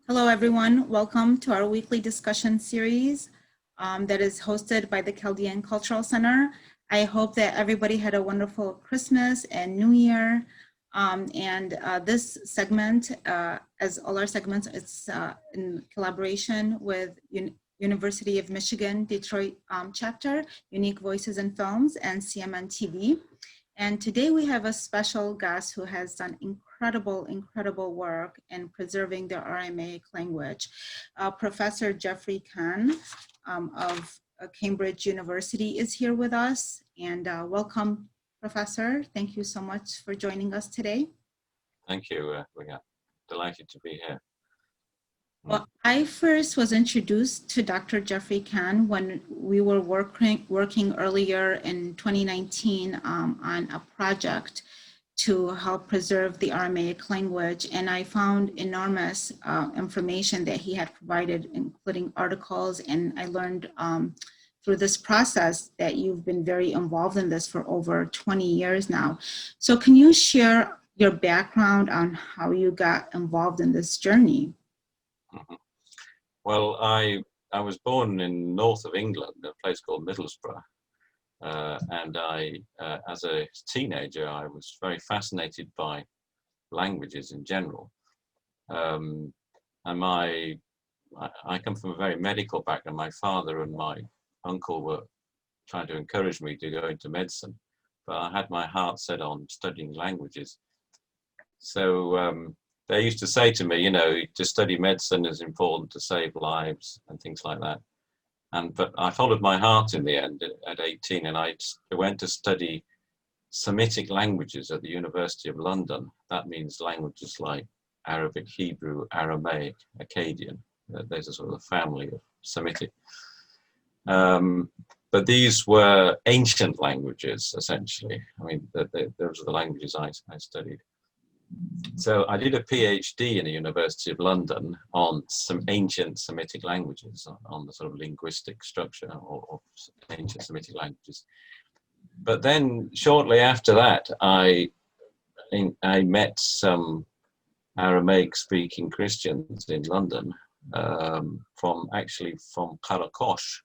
Hello, everyone. Welcome to our weekly discussion series that is hosted by the Chaldean Cultural Center. I hope that everybody had a wonderful Christmas and New Year. This segment, as all our segments, it's in collaboration with University of Michigan, Detroit chapter, Unique Voices in Films, and CMN TV. And today we have a special guest who has done incredible work in preserving the Aramaic language. Professor Geoffrey Khan of Cambridge University is here with us. And welcome, Professor. Thank you so much for joining us today. Thank you. We are delighted to be here. Well, I first was introduced to Dr. Geoffrey Khan when we were working earlier in 2019 on a project to help preserve the Aramaic language. And I found enormous information that he had provided, including articles. And I learned through this process that you've been very involved in this for over 20 years now. So can you share your background on how you got involved in this journey? Well, I was born in north of England, a place called Middlesbrough. And as a teenager, I was very fascinated by languages in general. And I come from a very medical background. My father and my uncle were trying to encourage me to go into medicine, but I had my heart set on studying languages. So they used to say to me, you know, to study medicine is important to save lives and things like that. But I followed my heart in the end at 18, and I went to study Semitic languages at the University of London. That means languages like Arabic, Hebrew, Aramaic, Akkadian. There's a sort of family of Semitic. But these were ancient languages, essentially. I mean, those are the languages I studied. So I did a Ph.D. in the University of London on some ancient Semitic languages, on the sort of linguistic structure of ancient Semitic languages. But then shortly after that, I met some Aramaic-speaking Christians in London from Karakosh.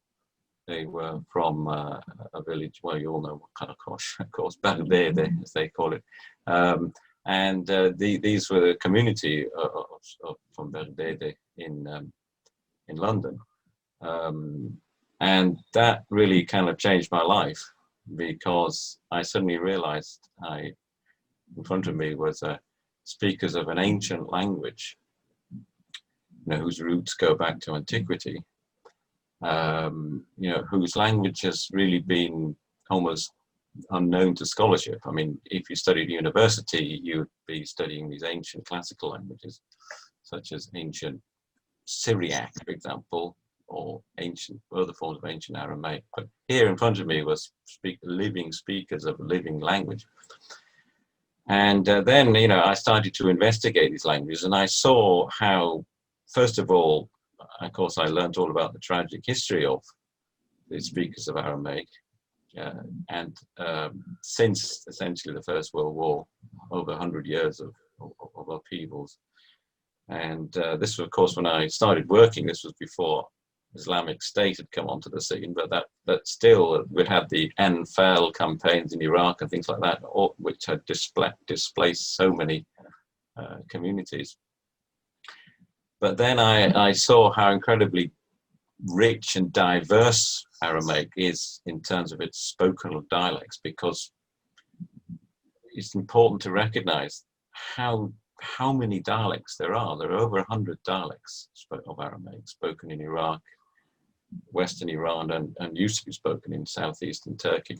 They were from a village, well, you all know Karakosh, of course, Baghdad, as they call it. These were the community from Baghdad in London. And that really kind of changed my life, because I suddenly realized in front of me was speakers of an ancient language, you know, whose roots go back to antiquity, you know, whose language has really been almost unknown to scholarship. I mean, if you studied at university, you would be studying these ancient classical languages, such as ancient Syriac, for example, or other forms of ancient Aramaic. But here in front of me was living speakers of a living language. And then, you know, I started to investigate these languages, and I saw how, first of all, of course, I learned all about the tragic history of the speakers of Aramaic. Since essentially the First World War, over 100 years of upheavals. And this was, of course, when I started working, this was before Islamic State had come onto the scene, but that still, we'd had the Anfal campaigns in Iraq and things like that, which had displaced so many communities. But then I saw how incredibly rich and diverse Aramaic is in terms of its spoken dialects, because it's important to recognize how many dialects there are. There are over 100 dialects of Aramaic spoken in Iraq, Western Iran, and used to be spoken in southeastern Turkey.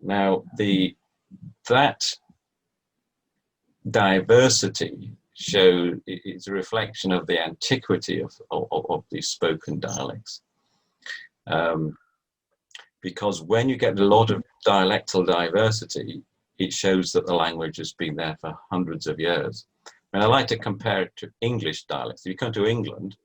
Now, that diversity is a reflection of the antiquity of these spoken dialects. Because when you get a lot of dialectal diversity, it shows that the language has been there for hundreds of years. And I like to compare it to English dialects. If you come to England,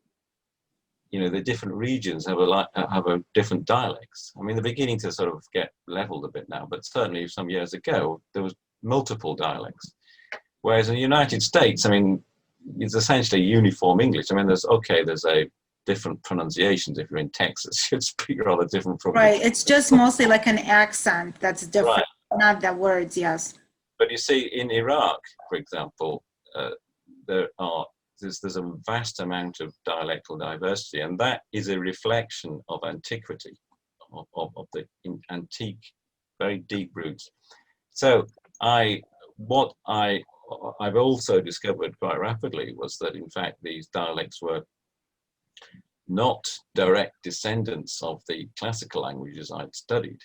you know, the different regions have a different dialects. I mean, they're beginning to sort of get leveled a bit now, but certainly some years ago, there was multiple dialects. Whereas in the United States, I mean, it's essentially uniform English. I mean, there's a different pronunciations. If you're in Texas, you'd speak rather different from. Right, it's just mostly like an accent that's different, Right. not the words, yes. But you see, in Iraq, for example, there's a vast amount of dialectal diversity, and that is a reflection of antiquity, of the antique, very deep roots. So I've also discovered quite rapidly was that in fact these dialects were not direct descendants of the classical languages I'd studied.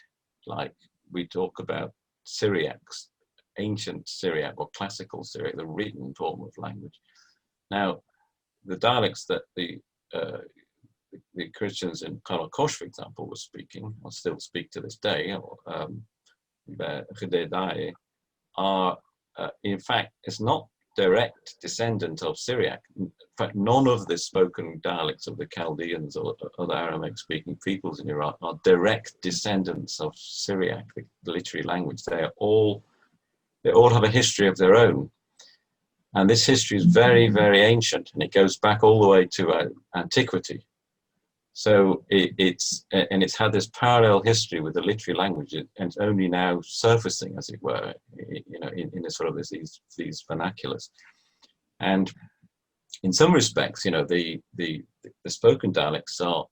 Like we talk about Syriacs, ancient Syriac or classical Syriac, the written form of language. Now, the dialects that the Christians in Karakosh, for example, were speaking, or still speak to this day, are in fact, it's not direct descendant of Syriac. In fact, none of the spoken dialects of the Chaldeans or other Aramaic-speaking peoples in Iraq are direct descendants of Syriac, the literary language. They all have a history of their own. And this history is very, very ancient, and it goes back all the way to antiquity. So it's had this parallel history with the literary language, and it's only now surfacing, as it were, in a sort of these vernaculars. And in some respects, the spoken dialects are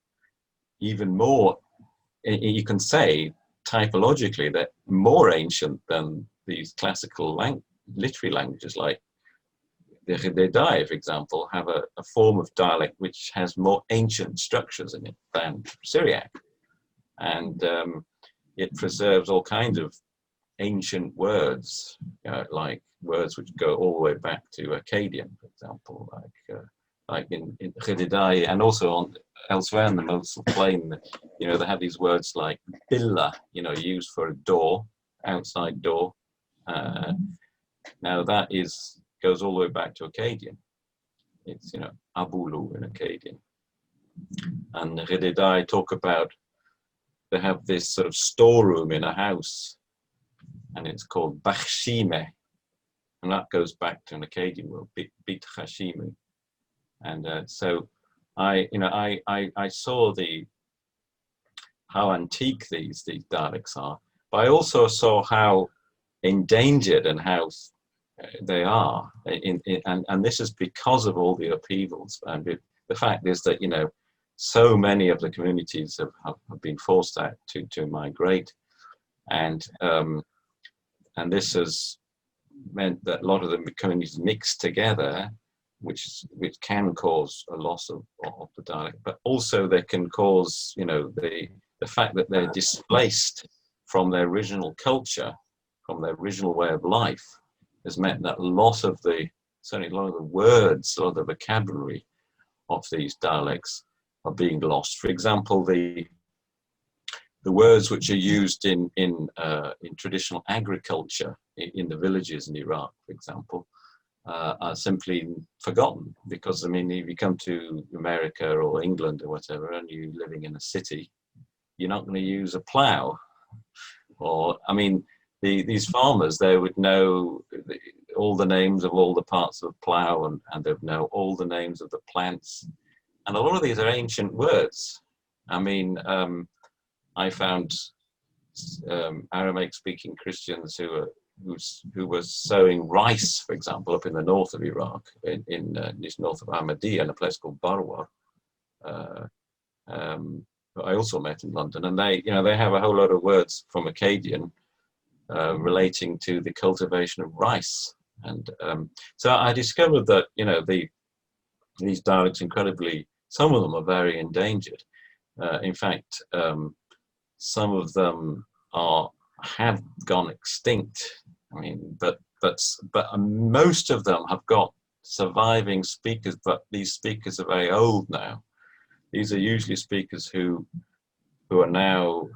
even more, you can say typologically, they're more ancient than these classical literary languages, like the Ghidai, for example, have a form of dialect which has more ancient structures in it than Syriac. And it preserves all kinds of ancient words, like words which go all the way back to Akkadian, for example, like in Ghidai, and also elsewhere in the Mosul Plain, they have these words like billa, used for a door, outside door. Now that goes all the way back to Akkadian. It's, Abulu in Akkadian. And Ghidai talk about, they have this sort of storeroom in a house, and it's called Bakhshime, and that goes back to an Akkadian word, Bit Khashimu. And so I saw how antique these dialects are, but I also saw how endangered and how they are, and this is because of all the upheavals. And the fact is that so many of the communities have been forced out to migrate, and this has meant that a lot of the communities mix together, which can cause a loss of the dialect, but also they can cause the fact that they're displaced from their original culture, from their original way of life, has meant that certainly a lot of the words, a lot of the vocabulary of these dialects are being lost. For example, the words which are used in traditional agriculture in the villages in Iraq, for example, are simply forgotten, because if you come to America or England or whatever, and you're living in a city, you're not going to use a plow. Or, these farmers, they would know all the names of all the parts of the plow, and they'd know all the names of the plants. And a lot of these are ancient words. I found Aramaic-speaking Christians who were sowing rice, for example, up in the north of Iraq, in this north of Ahmadiyya, in a place called Barwa. I also met in London, and they have a whole lot of words from Akkadian relating to the cultivation of rice. And so I discovered that these dialects, incredibly, some of them are very endangered. In fact, some of them have gone extinct. But most of them have got surviving speakers, but these speakers are very old now. These are usually speakers who are now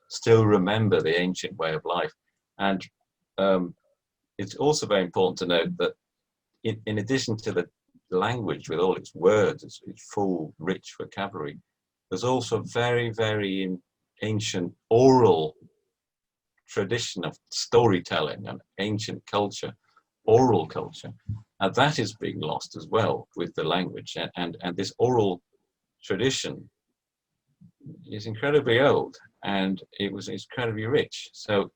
still remember the ancient way of life. And it's also very important to note that in addition to the language with all its words, its full, rich vocabulary, there's also very, very ancient oral tradition of storytelling and ancient culture, oral culture, and that is being lost as well with the language. And this oral tradition is incredibly old, and it was incredibly rich. So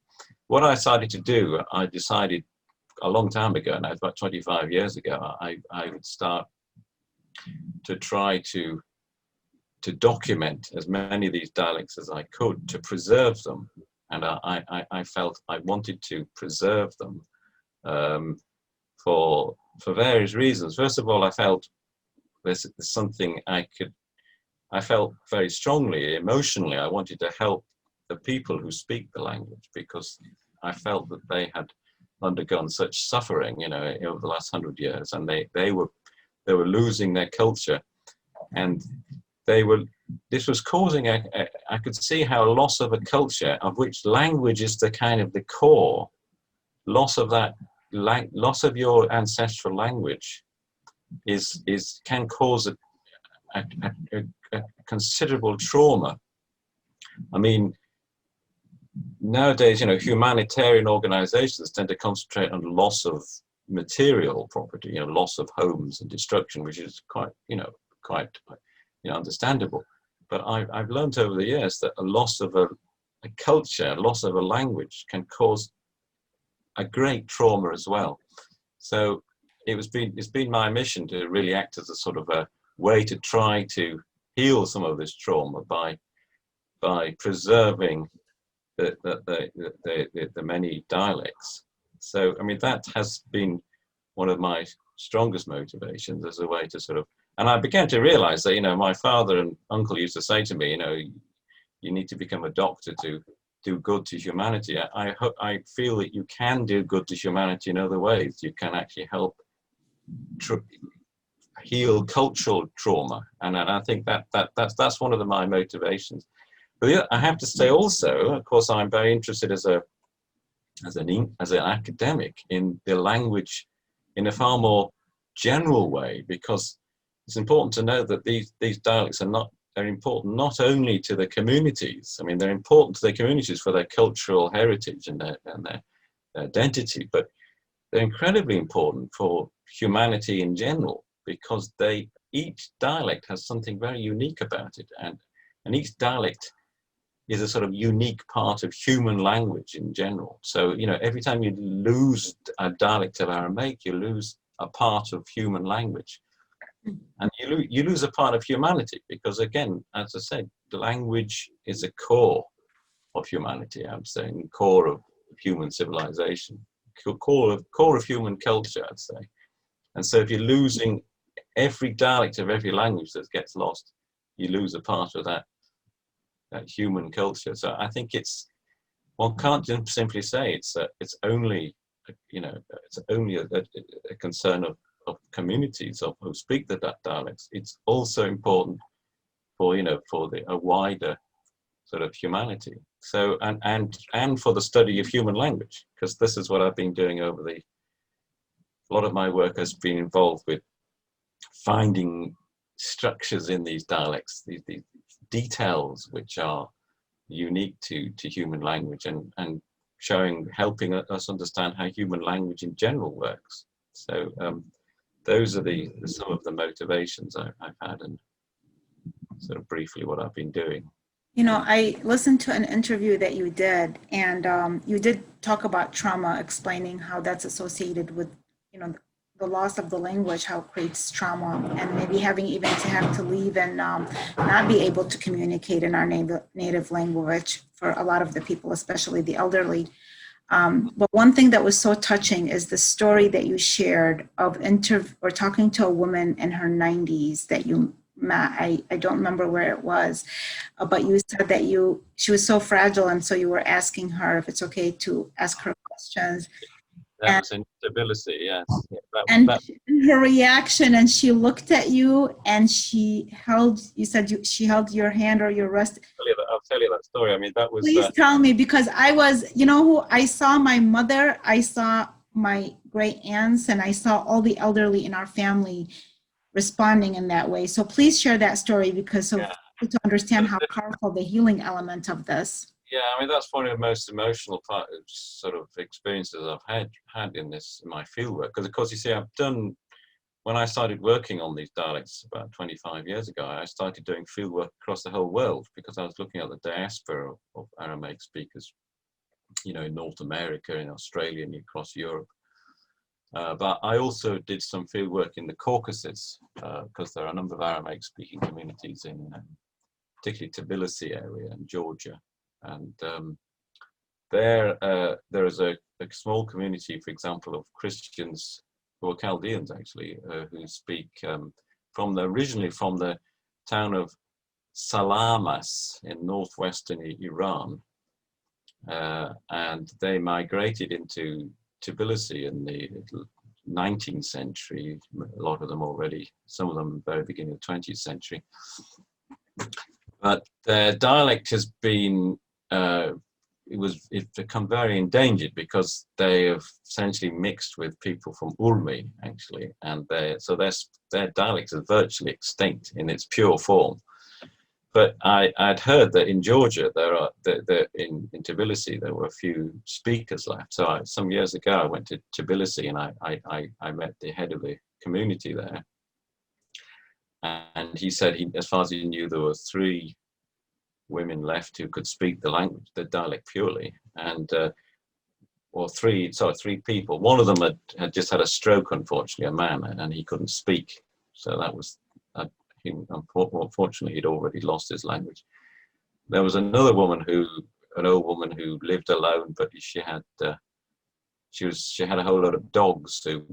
what I decided to do, I decided a long time ago, now about 25 years ago, I would start to try to document as many of these dialects as I could, to preserve them. And I felt I wanted to preserve them for various reasons. First of all, I felt there's something I felt very strongly, emotionally, I wanted to help the people who speak the language, because I felt that they had undergone such suffering, you know, over the last 100 years, and they were losing their culture, and this was causing I could see how loss of a culture, of which language is the kind of the core, loss of your ancestral language can cause a considerable trauma. I mean, nowadays, you know, humanitarian organizations tend to concentrate on loss of material property, you know, loss of homes and destruction, which is quite understandable. But I've learned over the years that a loss of a culture, a loss of a language can cause a great trauma as well. So it's been my mission to really act as a sort of a way to try to heal some of this trauma by preserving the many dialects. So, I mean, that has been one of my strongest motivations as a way to sort of, and I began to realize that, you know, my father and uncle used to say to me, you know, you need to become a doctor to do good to humanity. I feel that you can do good to humanity in other ways. You can actually help heal cultural trauma, and I think that's one of my motivations. But yeah, I have to say also, of course, I'm very interested as an academic in the language in a far more general way, because it's important to know that these dialects are important not only to the communities. I mean, they're important to the communities for their cultural heritage and their identity, but they're incredibly important for humanity in general, because each dialect has something very unique about it, and each dialect is a sort of unique part of human language in general. So, you know, every time you lose a dialect of Aramaic, you lose a part of human language. And you lose a part of humanity, because again, as I said, the language is a core of humanity, I'm saying, core of human civilization, core of human culture, I'd say. And so if you're losing every dialect of every language that gets lost, you lose a part of that human culture. So I think one can't just simply say it's only, you know, it's only a concern of communities who speak the dialects. It's also important for, you know, for a wider sort of humanity. So and for the study of human language, because this is what I've been doing a lot of my work has been involved with finding structures in these dialects, these details which are unique to human language, and helping us understand how human language in general works. So those are some of the motivations I've had, and sort of briefly what I've been doing. You know, I listened to an interview that you did, and you did talk about trauma, explaining how that's associated with, you know, the loss of the language, how it creates trauma, and maybe having even to have to leave and not be able to communicate in our native language for a lot of the people, especially the elderly. But one thing that was so touching is the story that you shared of talking to a woman in her 90s that you met. I don't remember where it was, but you said that she was so fragile, and so you were asking her if it's okay to ask her questions. That was instability, yes. Her reaction, and she looked at you, and she held your hand or your wrist. I'll tell you that story. I mean, that was... Please tell me, because I was, you know who, I saw my mother, I saw my great aunts, and I saw all the elderly in our family responding in that way. So please share that story, because to understand how powerful the healing element of this. Yeah, I mean, that's one of the most emotional part of sort of experiences I've had in my fieldwork. Because of course, you see, when I started working on these dialects about 25 years ago, I started doing fieldwork across the whole world because I was looking at the diaspora of Aramaic speakers, you know, in North America, in Australia, and across Europe. But I also did some fieldwork in the Caucasus because there are a number of Aramaic speaking communities in particularly Tbilisi area and Georgia. And there is a small community, for example, of Christians who are Chaldeans actually, who speak originally from the town of Salamas in northwestern Iran. And they migrated into Tbilisi in the 19th century, a lot of them already, some of them very beginning of the 20th century. But their dialect has been, it's become very endangered because they have essentially mixed with people from Urmi, actually, and so their dialect is virtually extinct in its pure form. But I'd heard that in Georgia, in Tbilisi, there were a few speakers left. So some years ago, I went to Tbilisi and I met the head of the community there. And he said, as far as he knew, there were 3 women left who could speak the language, the dialect purely. And, or 3 people. One of them had just had a stroke, unfortunately, a man, and he couldn't speak. So that was, unfortunately, he'd already lost his language. There was another woman an old woman who lived alone, but she had a whole lot of dogs who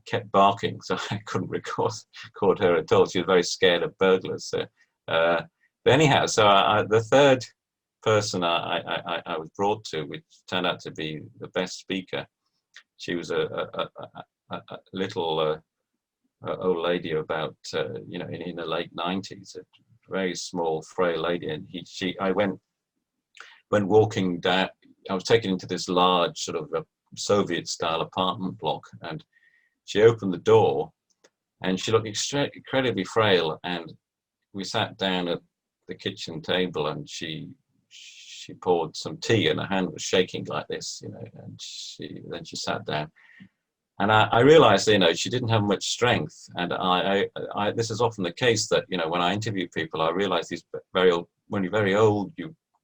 kept barking, so I couldn't record her at all. She was very scared of burglars. So, but anyhow, so the third person I was brought to, which turned out to be the best speaker, she was a little old lady about in the late 90s, a very small, frail lady, and I went walking down. I was taken into this large sort of Soviet-style apartment block, and she opened the door, and she looked incredibly frail. And we sat down at the kitchen table, and she poured some tea, and her hand was shaking like this, and then she sat down. And I realized, she didn't have much strength. And this is often the case that, when I interview people, I realize when you're very old,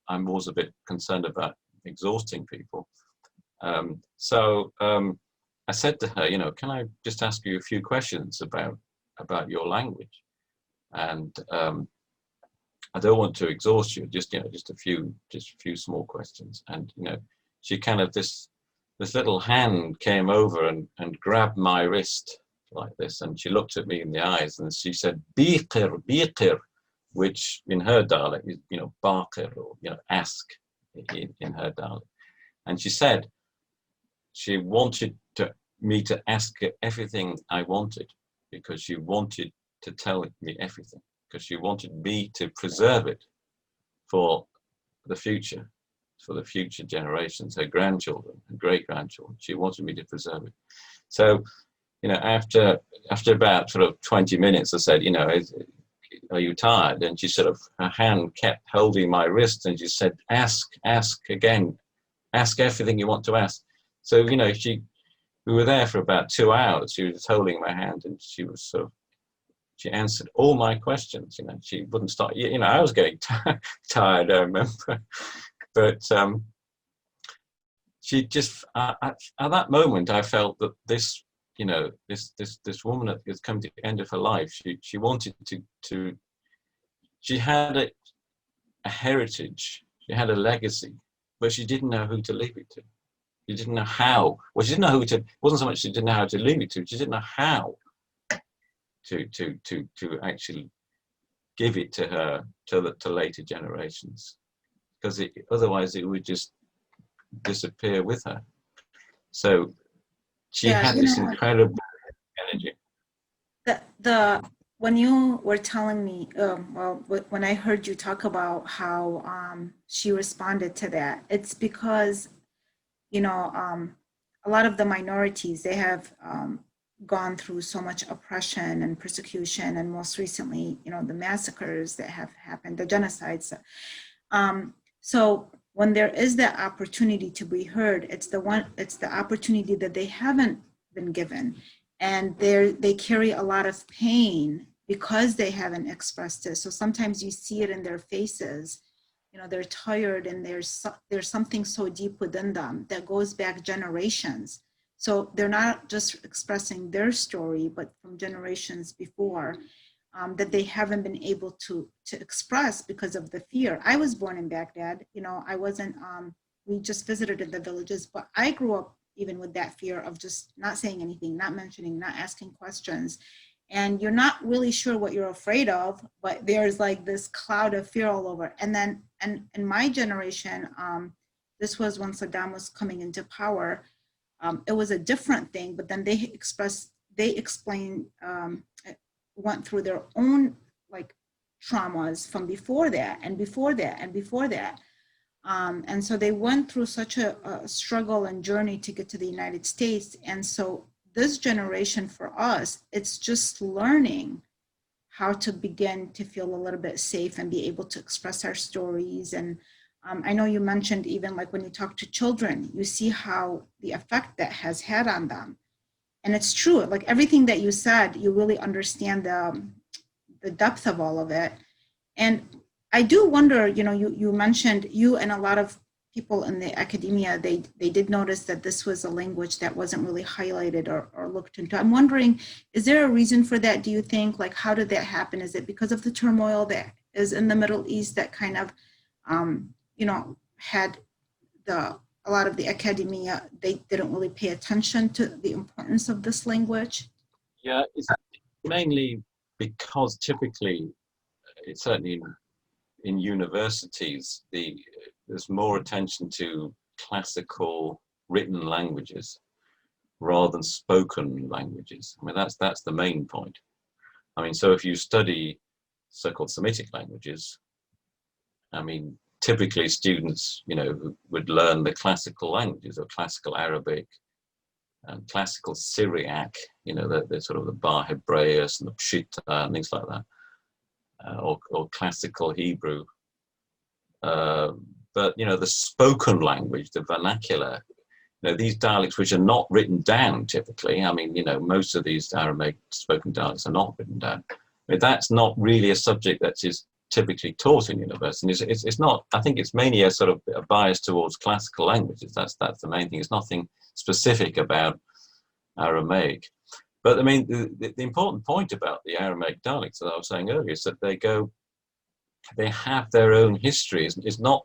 I'm always a bit concerned about exhausting people. So I said to her, can I just ask you a few questions about your language? And I don't want to exhaust you, just a few small questions. And, she kind of, this little hand came over and grabbed my wrist like this, and she looked at me in the eyes, and she said, "Biqir," which in her dialect is, "Baqir," or, ask in her dialect. And she said she wanted me to ask her everything I wanted, because she wanted to tell me everything, because she wanted me to preserve it for the future generations, her grandchildren and great-grandchildren. She wanted me to preserve it. So, after about sort of 20 minutes, I said, are you tired? And she her hand kept holding my wrist, and she said, ask again, ask everything you want to ask. So, we were there for about 2 hours. She was holding my hand, and she was she answered all my questions. She wouldn't stop. I was getting tired, I remember. But she just, at that moment, I felt that this, this woman has come to the end of her life. She wanted to she had a heritage, she had a legacy, but she didn't know who to leave it to. She didn't know how. Well, she didn't know who to. It wasn't so much she didn't know how to leave it to. She didn't know how to actually give it to her to later generations, because otherwise it would just disappear with her. So she had this incredible energy. When you were telling me, when I heard you talk about how she responded to that, it's because, a lot of the minorities, they have gone through so much oppression and persecution, and most recently, the massacres that have happened, the genocides. So when there is that opportunity to be heard, it's the opportunity that they haven't been given. And they carry a lot of pain because they haven't expressed it. So sometimes you see it in their faces. You know, they're tired, and there's something so deep within them that goes back generations. So they're not just expressing their story, but from generations before, that they haven't been able to express because of the fear. I was born in Baghdad. You know, I wasn't, we just visited in the villages, but I grew up even with that fear of just not saying anything, not mentioning, not asking questions. And you're not really sure what you're afraid of, but there's like this cloud of fear all over. And then, and in my generation, this was when Saddam was coming into power. It was a different thing, but then they explained, went through their own like traumas from before that and before that and before that. And so they went through such a struggle and journey to get to the United States. And so this generation for us, it's just learning how to begin to feel a little bit safe and be able to express our stories. And I know you mentioned even like when you talk to children, you see how the effect that has had on them. And it's true, like everything that you said, you really understand the depth of all of it. And I do wonder, you know, you mentioned you and a lot of people in the academia, they did notice that this was a language that wasn't really highlighted or looked into. I'm wondering, is there a reason for that, do you think? Like, how did that happen? Is it because of the turmoil that is in the Middle East that kind of, you know, had a lot of the academia, they didn't really pay attention to the importance of this language? Yeah, it's mainly because typically, it's certainly in universities, there's more attention to classical written languages rather than spoken languages. I mean, that's the main point. I mean, so if you study so-called Semitic languages, I mean, typically students, you know, would learn the classical languages, or classical Arabic and classical Syriac, you know, the sort of the Bar Hebraeus and the Pshita and things like that, or classical Hebrew. But, you know, the spoken language, the vernacular, you know, these dialects which are not written down typically, I mean, you know, most of these Aramaic spoken dialects are not written down. I mean, that's not really a subject that is typically taught in universities. It's not, I think it's mainly a sort of a bias towards classical languages. That's the main thing. It's nothing specific about Aramaic. But I mean, the important point about the Aramaic dialects that I was saying earlier is that they have their own history. It's not,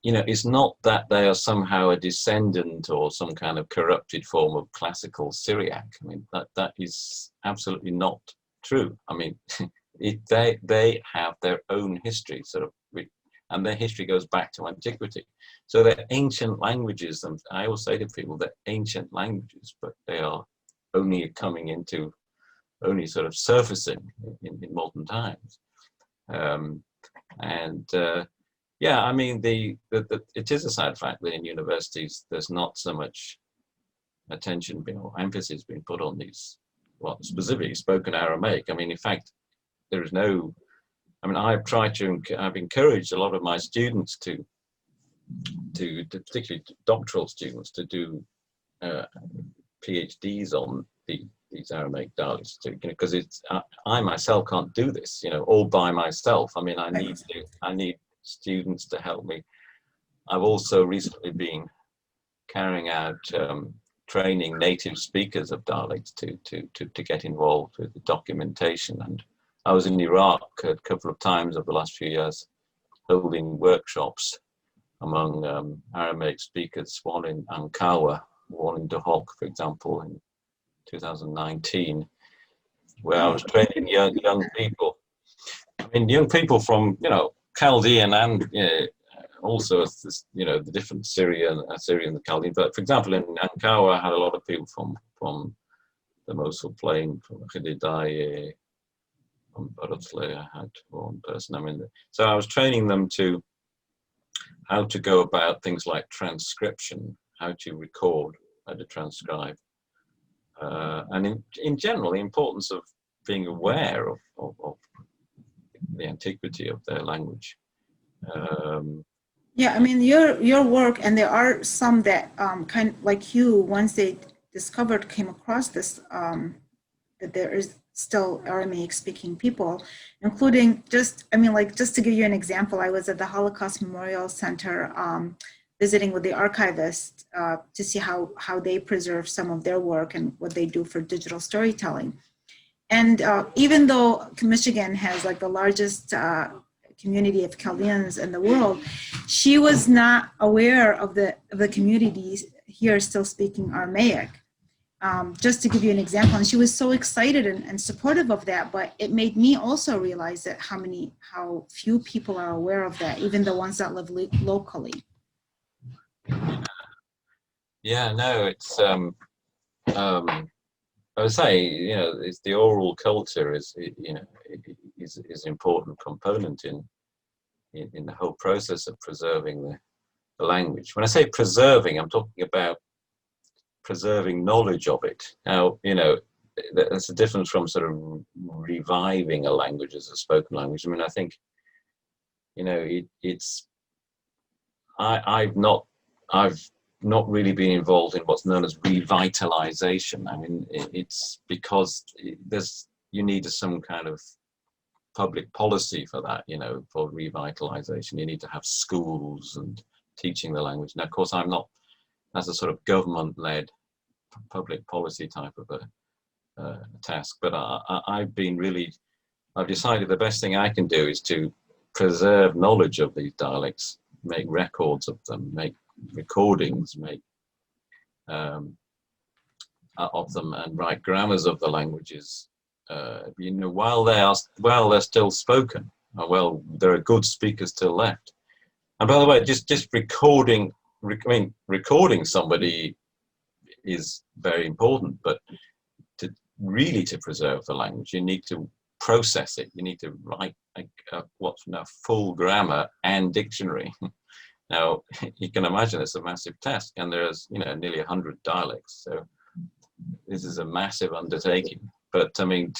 you know, it's not that they are somehow a descendant or some kind of corrupted form of classical Syriac. I mean, that is absolutely not true. I mean, they have their own history, sort of, and their history goes back to antiquity. So they're ancient languages, and I always say to people they're ancient languages, but they are only coming into, only sort of surfacing in modern times. Yeah, I mean, it is a sad fact that in universities there's not so much attention or emphasis being put on these, well, specifically spoken Aramaic. I mean, in fact, there is no, I mean, I've encouraged a lot of my students to particularly doctoral students, to do PhDs on these Aramaic dialects, because I myself can't do this, you know, all by myself. I mean, I need students to help me. I've also recently been carrying out training native speakers of dialects to get involved with the documentation. And I was in Iraq a couple of times over the last few years, holding workshops among Aramaic speakers, one in Ankara, one in Duhok, for example, in 2019, where I was training young people. I mean, young people from, you know, Chaldean and also, you know, the different Syrian and Chaldean. But for example, in Ankara, I had a lot of people from the Mosul Plain, from Khedidaye, from Baratleh. I had one person. I mean, so I was training them to how to go about things like transcription, how to record, how to transcribe, and in general, the importance of being aware of the antiquity of their language. Yeah, I mean, your work, and there are some that kind of like you, once they discovered, came across this, that there is still Aramaic speaking people, including just, I mean, like, just to give you an example, I was at the Holocaust Memorial Center visiting with the archivist to see how they preserve some of their work and what they do for digital storytelling. And even though Michigan has like the largest community of Chaldeans in the world, she was not aware of the communities here still speaking Aramaic. Just to give you an example, and she was so excited and supportive of that, but it made me also realize that how few people are aware of that, even the ones that live locally. Yeah, no, it's I would say, you know, it's the oral culture is, you know, is an important component in the whole process of preserving the language. When I say preserving, I'm talking about preserving knowledge of it. Now, you know, that's a difference from sort of reviving a language as a spoken language. I mean, I think, you know, I've not really been involved in what's known as revitalization. I mean, it's because you need some kind of public policy for that, you know, for revitalization. You need to have schools and teaching the language. Now, of course, I'm not, that's a sort of government-led public policy type of a task, but I've decided the best thing I can do is to preserve knowledge of these dialects, make records of them, make recordings, make of them, and write grammars of the languages. You know, while they're still spoken, well, there are good speakers still left. And by the way, just recording somebody is very important, but to preserve the language, you need to process it. You need to write what's now full grammar and dictionary. Now, you can imagine it's a massive task, and there's, you know, nearly 100 dialects. So this is a massive undertaking. But I mean,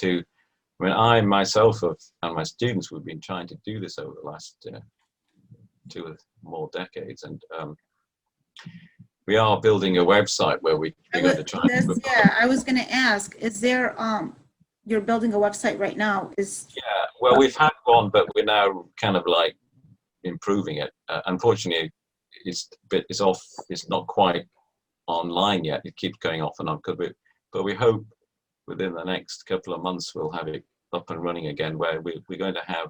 I myself and my students, we've been trying to do this over the last 2 or more decades, and we are building a website where we're going to try. Yeah, I was going to ask, is there you're building a website right now? Yeah, well, we've had one, but we're now kind of like improving it. Unfortunately, it's off. It's not quite online yet. It keeps going off and on. But we hope within the next couple of months we'll have it up and running again, where we're going to have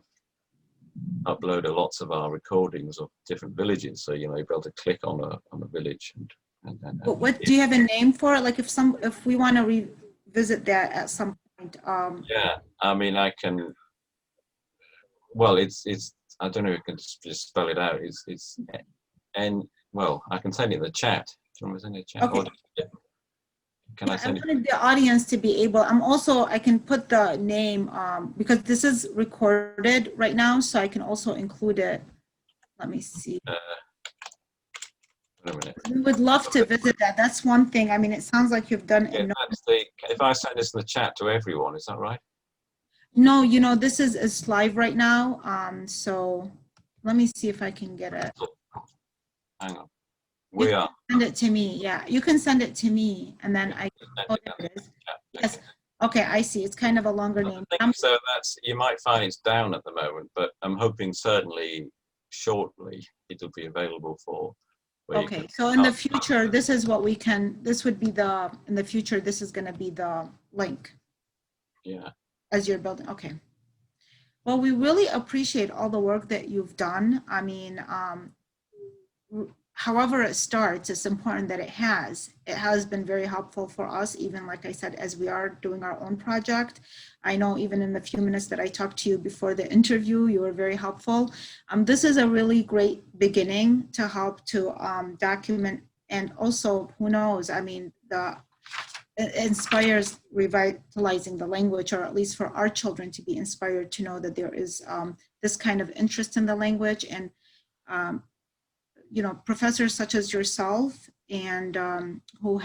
uploaded lots of our recordings of different villages. So, you know, you'll be able to click on a village and what do you have a name for it? Like if we want to revisit that at some point. Yeah, I mean, I can. Well, it's. I don't know if I can just spell it out. It's well, I can send it in the chat. Do you want me to send it in the chat? Okay. Can I send I wanted the audience to be able, I can put the name, because this is recorded right now, so I can also include it. Let me see. Wait a minute. We would love to visit that. That's one thing. I mean, it sounds like you've done it. If I send this in the chat to everyone, is that right? No, you know, this is live right now. So let me see if I can get it. Hang on. We are. Send it to me. Yeah, you can send it to me, and then oh, there it is. Yes. Okay, I see. It's kind of a longer name. So you might find it's down at the moment, but I'm hoping certainly shortly it'll be available for. Okay, so in the future, this is what this would be in the future, this is going to be the link. Yeah. As you're building. Okay. Well, we really appreciate all the work that you've done. I mean, however it starts, it's important that it has been very helpful for us, even like I said, as we are doing our own project. I know even in the few minutes that I talked to you before the interview, you were very helpful. This is a really great beginning to help to document, and also, who knows, I mean, it inspires revitalizing the language, or at least for our children to be inspired to know that there is this kind of interest in the language, and you know, professors such as yourself, and who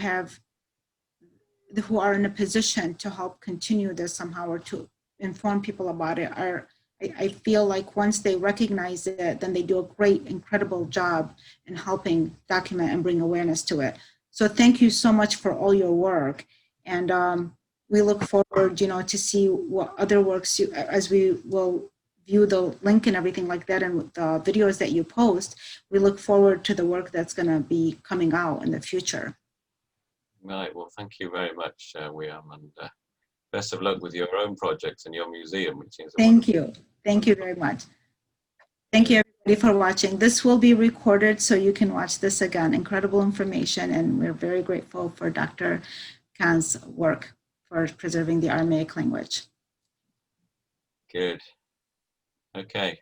are in a position to help continue this somehow, or to inform people about it, are, I feel like once they recognize it, then they do a great, incredible job in helping document and bring awareness to it. So thank you so much for all your work. And we look forward, to see what other works as we will view the link and everything like that and the videos that you post. We look forward to the work that's going to be coming out in the future. Right. Well, thank you very much, William, and best of luck with your own projects and your museum, which is Thank you. Thank you very much. Thank you everybody for watching. This will be recorded so you can watch this again. Incredible information, and we're very grateful for Dr. Khan's work for preserving the Aramaic language. Good. Okay.